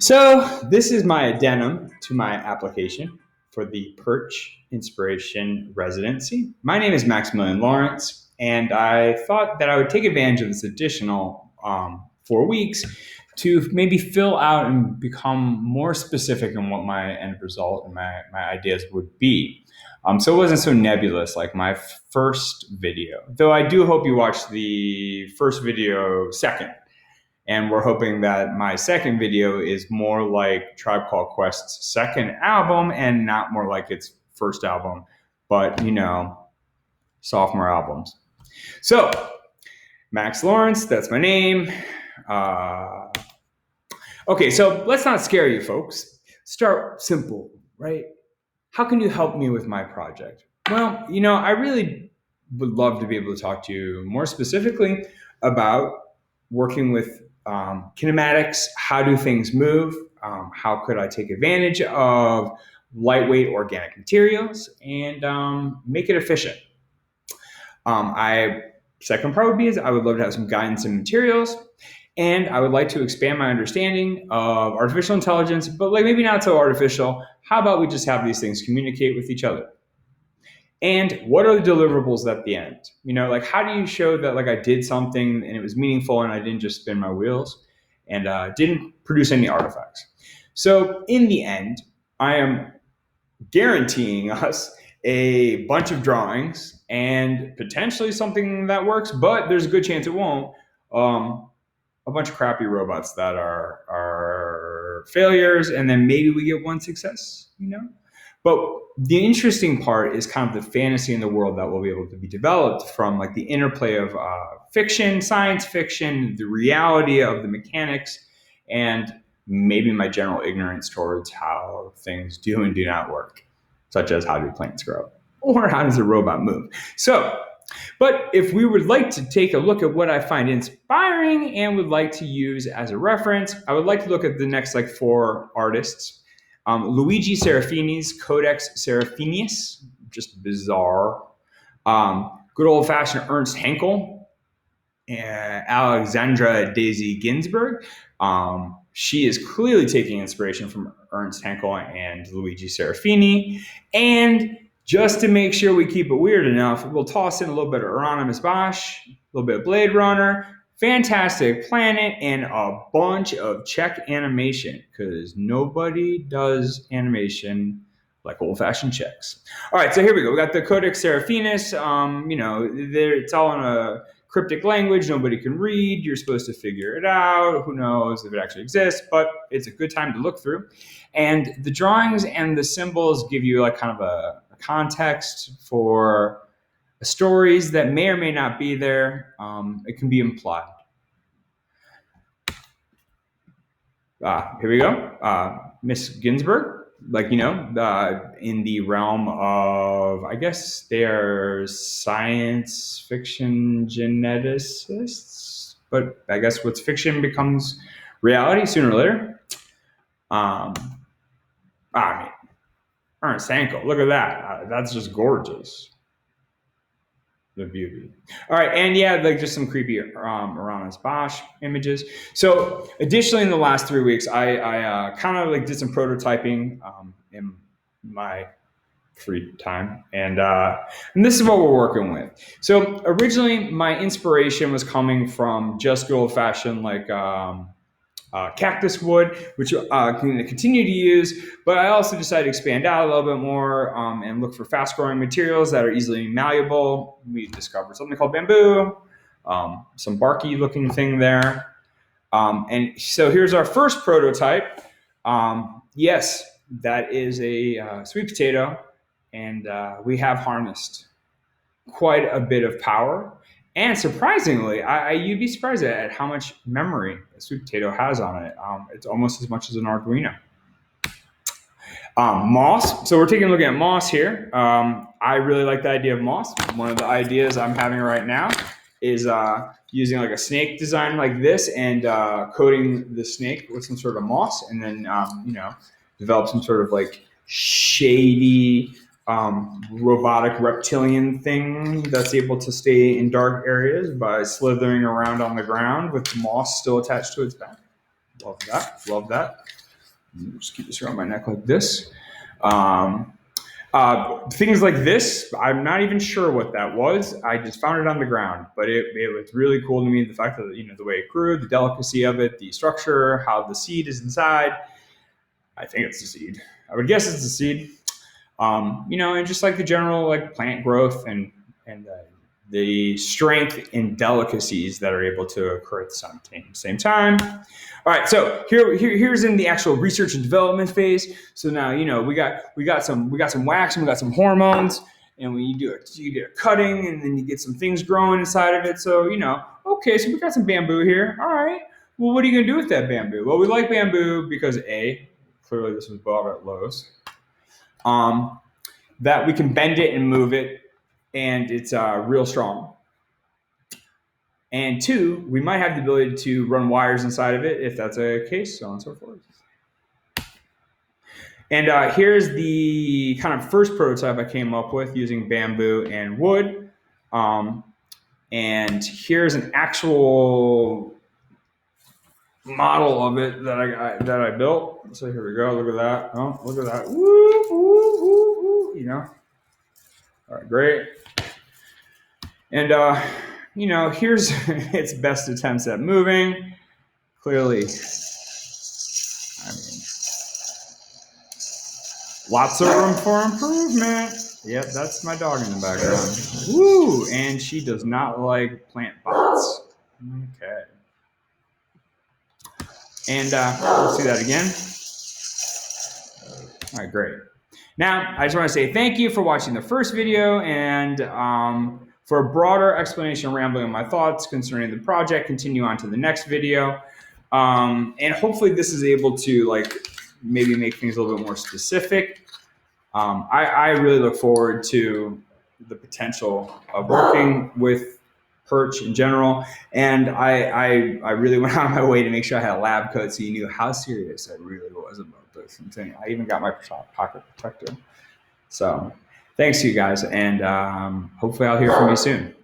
So this is my addendum to my application for the PERCH Inspiration Residency. My name is Maximilian Lawrence, and I thought that I would take advantage of this additional 4 weeks to maybe fill out and become more specific in what my end result and my ideas would be. So it wasn't so nebulous like my first video, though I do hope you watch the first video second. And we're hoping that my second video is more like Tribe Called Quest's second album and not more like its first album, but sophomore albums. So, Max Lawrence, that's my name. Okay, so let's not scare you folks. Start simple, right? How can you help me with my project? Well, I really would love to be able to talk to you more specifically about working with kinematics. How do things move? How could I take advantage of lightweight organic materials and make it efficient? Second part would be is I would love to have some guidance in materials, and I would like to expand my understanding of artificial intelligence, but maybe not so artificial. How about we just have these things communicate with each other? And what are the deliverables at the end? How do you show that I did something and it was meaningful and I didn't just spin my wheels and didn't produce any artifacts? So in the end, I am guaranteeing us a bunch of drawings and potentially something that works, but there's a good chance it won't. A bunch of crappy robots that are failures, and then maybe we get one success, But the interesting part is kind of the fantasy in the world that will be able to be developed from the interplay of fiction, science fiction, the reality of the mechanics, and maybe my general ignorance towards how things do and do not work, such as how do plants grow or how does a robot move. But if we would like to take a look at what I find inspiring and would like to use as a reference, I would like to look at the next 4 artists. Luigi Serafini's Codex Seraphinius, just bizarre. Good old-fashioned Ernst Haenkel, Alexandra Daisy Ginsburg. She is clearly taking inspiration from Ernst Haenkel and Luigi Serafini. And just to make sure we keep it weird enough, we'll toss in a little bit of Hieronymus Bosch, a little bit of Blade Runner, Fantastic Planet, and a bunch of Czech animation, because nobody does animation like old-fashioned Czechs. All right, so here we go. We got the Codex Seraphinus. It's all in a cryptic language nobody can read. You're supposed to figure it out. Who knows if it actually exists, but it's a good time to look through. And the drawings and the symbols give you kind of a context for stories that may or may not be there. It can be implied. Here we go. Miss Ginsburg, in the realm of, I guess they're science fiction geneticists, but I guess what's fiction becomes reality sooner or later. Ernst Haenkel, look at that. That's just gorgeous. The beauty. All right, and just some creepy Hieronymus Bosch images. So additionally, in the last 3 weeks, I kind of did some prototyping in my free time, and this is what we're working with. So originally, my inspiration was coming from just good old-fashioned cactus wood, which I'm going to continue to use, but I also decided to expand out a little bit more and look for fast-growing materials that are easily malleable. We discovered something called bamboo, some barky-looking thing there. And so here's our first prototype. Yes, that is a sweet potato, and we have harnessed quite a bit of power. And surprisingly, you'd be surprised at how much memory a sweet potato has on it. It's almost as much as an Arduino. Moss. So we're taking a look at moss here. I really like the idea of moss. One of the ideas I'm having right now is using a snake design like this and coating the snake with some sort of moss, and then develop some sort of shady robotic reptilian thing that's able to stay in dark areas by slithering around on the ground with moss still attached to its back. Love that. Just keep this around my neck like this. Things like this, I'm not even sure what that was. I just found it on the ground, but it was really cool to me. The fact that, the way it grew, the delicacy of it, the structure, how the seed is inside. I think it's the seed. I would guess it's the seed. And just like the general like plant growth and the strength and delicacies that are able to occur at the same time. All right, so here's in the actual research and development phase. So now we got some wax and we got some hormones, and when you get a cutting, and then you get some things growing inside of it. So okay, so we got some bamboo here. All right, well, what are you gonna do with that bamboo? Well, we like bamboo because clearly this was bought at Lowe's. That we can bend it and move it, and it's real strong. And two, we might have the ability to run wires inside of it if that's a case, so on and so forth. And here's the kind of first prototype I came up with using bamboo and wood. And here's an actual model of it that I built. So here we go. Look at that. Oh, look at that. Woo, woo, woo, woo. All right, great. And here's its best attempts at moving. Clearly, lots of room for improvement. Yep, that's my dog in the background. Woo! And she does not like plant pots. Okay. And let's do that again. All right, great. Now, I just want to say thank you for watching the first video, and for a broader explanation and rambling on my thoughts concerning the project, continue on to the next video. And hopefully this is able to maybe make things a little bit more specific. I really look forward to the potential of working with PERCH in general, and I really went out of my way to make sure I had a lab coat so you knew how serious I really was about this. I even got my pocket protector. So thanks to you guys, and hopefully I'll hear from you soon.